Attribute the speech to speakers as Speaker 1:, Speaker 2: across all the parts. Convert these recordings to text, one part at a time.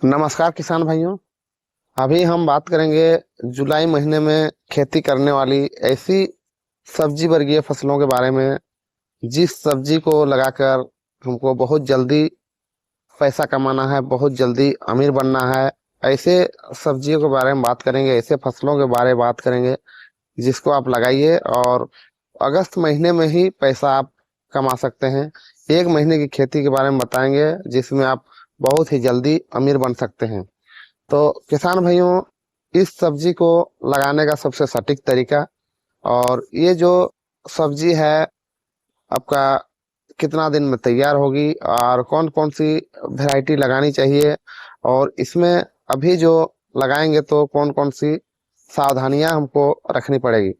Speaker 1: नमस्कार किसान भाइयों। अभी हम बात करेंगे जुलाई महीने में खेती करने वाली ऐसी सब्जी वर्गीय फसलों के बारे में जिस सब्जी को लगाकर हमको बहुत जल्दी पैसा कमाना है, बहुत जल्दी अमीर बनना है। ऐसे सब्जियों के बारे में बात करेंगे, ऐसे फसलों के बारे में बात करेंगे जिसको आप लगाइए और अगस्त महीने में ही पैसा आप कमा सकते हैं। एक महीने की खेती के बारे में बताएंगे जिसमें आप बहुत ही जल्दी अमीर बन सकते हैं। तो किसान भाइयों, इस सब्जी को लगाने का सबसे सटीक तरीका और ये जो सब्जी है आपका कितना दिन में तैयार होगी और कौन कौन सी वैरायटी लगानी चाहिए और इसमें अभी जो लगाएंगे तो कौन कौन सी सावधानियां हमको रखनी पड़ेगी।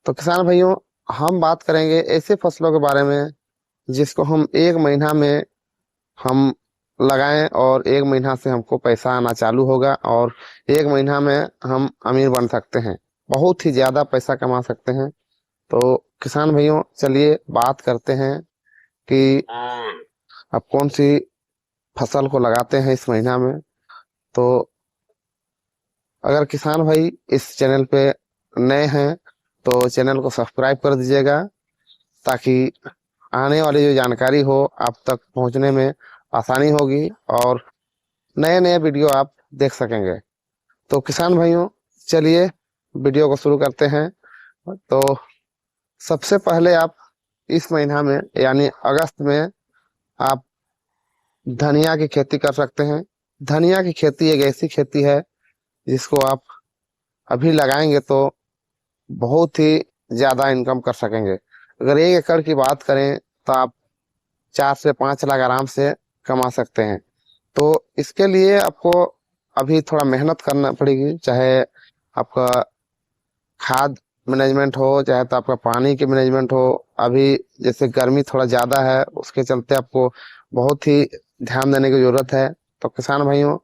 Speaker 1: तो किसान भाइयों, हम बात करेंगे ऐसे फसलों के बारे में जिसको हम एक महीना में हम लगाएं और एक महीना से हमको पैसा आना चालू होगा और एक महीना में हम अमीर बन सकते हैं, बहुत ही ज्यादा पैसा कमा सकते हैं। तो किसान भाइयों, चलिए बात करते हैं कि आप कौन सी फसल को लगाते हैं इस महीना में। तो अगर किसान भाई इस चैनल पे नए हैं तो चैनल को सब्सक्राइब कर दीजिएगा ताकि आने वाली जो जानकारी हो आप तक पहुंचने में आसानी होगी और नए नए वीडियो आप देख सकेंगे। तो किसान भाइयों, चलिए वीडियो को शुरू करते हैं। तो सबसे पहले आप इस महीना में यानी अगस्त में आप धनिया की खेती कर सकते हैं। धनिया की खेती एक ऐसी खेती है जिसको आप अभी लगाएंगे तो बहुत ही ज्यादा इनकम कर सकेंगे। अगर 1 एकड़ की बात करें तो आप 4 से 5 लाख आराम से कमा सकते हैं। तो इसके लिए आपको अभी थोड़ा मेहनत करना पड़ेगी, चाहे आपका खाद मैनेजमेंट हो चाहे तो आपका पानी की मैनेजमेंट हो। अभी जैसे गर्मी थोड़ा ज्यादा है उसके चलते आपको बहुत ही ध्यान देने की जरूरत है। तो किसान भाइयों,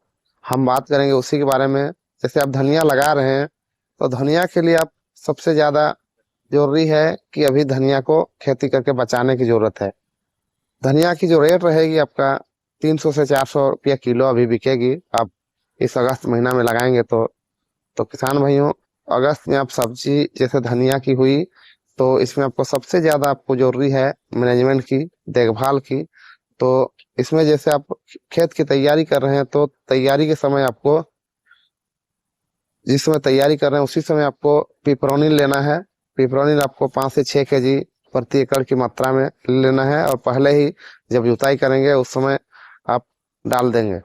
Speaker 1: हम बात करेंगे उसी के बारे में। जैसे आप धनिया लगा रहे हैं तो धनिया के लिए आप सबसे ज्यादा जरूरी है कि अभी धनिया को खेती करके बचाने की जरूरत है। धनिया की जो रेट रहेगी आपका 300 से 400 रुपया किलो अभी बिकेगी। आप इस अगस्त महीना में लगाएंगे तो किसान भाइयों, अगस्त में आप सब्जी जैसे धनिया की हुई तो इसमें आपको सबसे ज्यादा आपको जरूरी है मैनेजमेंट की, देखभाल की। तो इसमें जैसे आप खेत की तैयारी कर रहे हैं तो तैयारी के समय आपको, जिस समय तैयारी कर रहे हैं उसी समय आपको पिपरोनिल लेना है। पिपरोनिल आपको 5 से 6 केजी प्रति एकड़ की मात्रा में लेना है और पहले ही जब जुताई करेंगे उस समय आप डाल देंगे।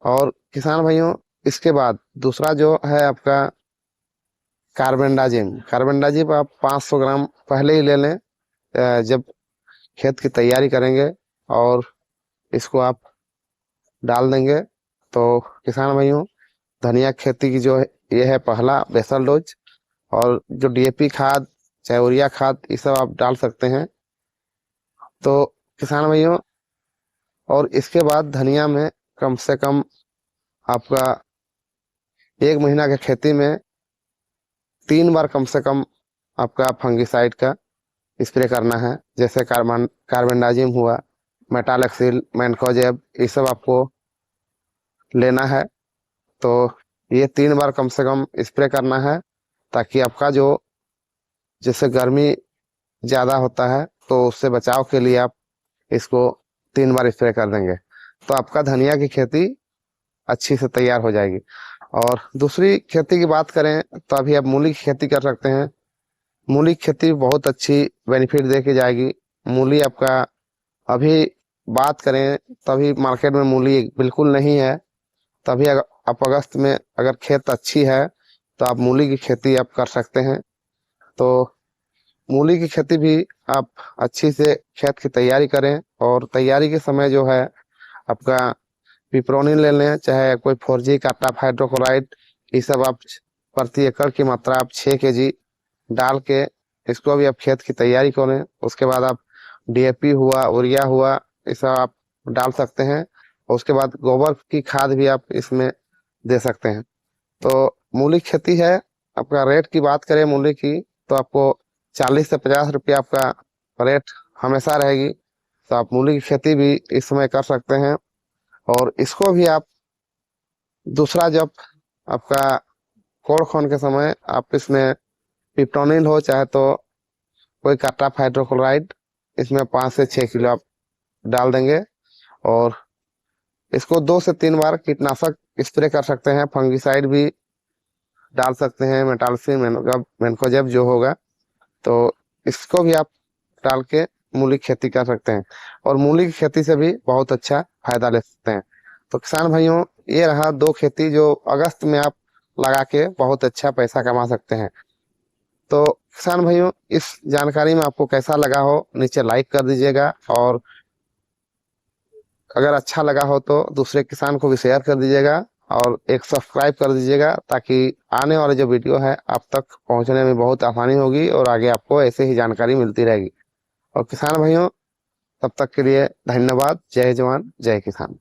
Speaker 1: और किसान भाइयों, इसके बाद दूसरा जो है आपका कार्बेंडाजिम। कार्बेंडाजिम आप 500 ग्राम पहले ही ले लें जब खेत की तैयारी करेंगे और इसको आप डाल देंगे। तो किसान भाइयों, धनिया खेती की जो है ये है पहला बेसल डोज। और जो डीएपी खाद चाहे यूरिया खाद ये सब आप डाल सकते हैं। तो किसान भाइयों, और इसके बाद धनिया में कम से कम आपका एक महीना की खेती में 3 बार कम से कम आपका फंगिसाइड का स्प्रे करना है। जैसे कार्बेंडाजिम हुआ, मेटालेक्सिल, मैनकोजेब, ये सब आपको लेना है। तो ये 3 बार कम से कम स्प्रे करना है ताकि आपका जो, जैसे गर्मी ज्यादा होता है तो उससे बचाव के लिए आप इसको 3 बार स्प्रे कर देंगे तो आपका धनिया की खेती अच्छी से तैयार हो जाएगी। और दूसरी खेती की बात करें तो अभी आप मूली की खेती कर सकते हैं। मूली की खेती बहुत अच्छी बेनिफिट दे के जाएगी। मूली आपका अभी बात करें तो अभी मार्केट में मूली बिल्कुल नहीं है। तभी अगर आप अगस्त में अगर खेत अच्छी है तो आप मूली की खेती आप कर सकते हैं। तो मूली की खेती भी आप अच्छी से खेत की तैयारी करें और तैयारी के समय जो है आपका पिपरोनिल ले लें चाहे कोई 4G का टॉप हाइड्रोक्लोराइड, ये सब आप प्रति एकड़ की मात्रा आप 6 केजी डाल के इसको भी आप खेत की तैयारी करें। उसके बाद आप डीएपी हुआ, यूरिया हुआ, ये सब आप डाल सकते हैं। और उसके बाद गोबर की खाद भी आप इसमें दे सकते हैं। तो मूली की खेती है, आपका रेट की बात करें मूली की तो आपको 40 से 50 रुपया आपका रेट हमेशा रहेगी। तो आप मूली की खेती भी इस समय कर सकते हैं और इसको भी आप दूसरा, जब आपका कोड़ खोन के समय आप इसमें पिप्टोनिल हो चाहे तो कोई काटाफ हाइड्रोक्लोराइड इसमें 5 से 6 किलो आप डाल देंगे। और इसको 2 से 3 बार कीटनाशक स्प्रे कर सकते हैं, फंगिसाइड भी डाल सकते हैं, मेटालसिन मैनकोजेब जो होगा, तो इसको भी आप डाल के मूली की खेती कर सकते हैं और मूली की खेती से भी बहुत अच्छा फायदा ले सकते हैं। तो किसान भाइयों, ये रहा 2 खेती जो अगस्त में आप लगा के बहुत अच्छा पैसा कमा सकते हैं। तो किसान भाइयों, इस जानकारी में आपको कैसा लगा हो नीचे लाइक कर दीजिएगा, और अगर अच्छा लगा हो तो दूसरे किसान को भी शेयर कर दीजिएगा और एक सब्सक्राइब कर दीजिएगा, ताकि आने वाले जो वीडियो है आप तक पहुंचने में बहुत आसानी होगी और आगे आपको ऐसे ही जानकारी मिलती रहेगी। और किसान भाइयों, तब तक के लिए धन्यवाद। जय जवान जय किसान।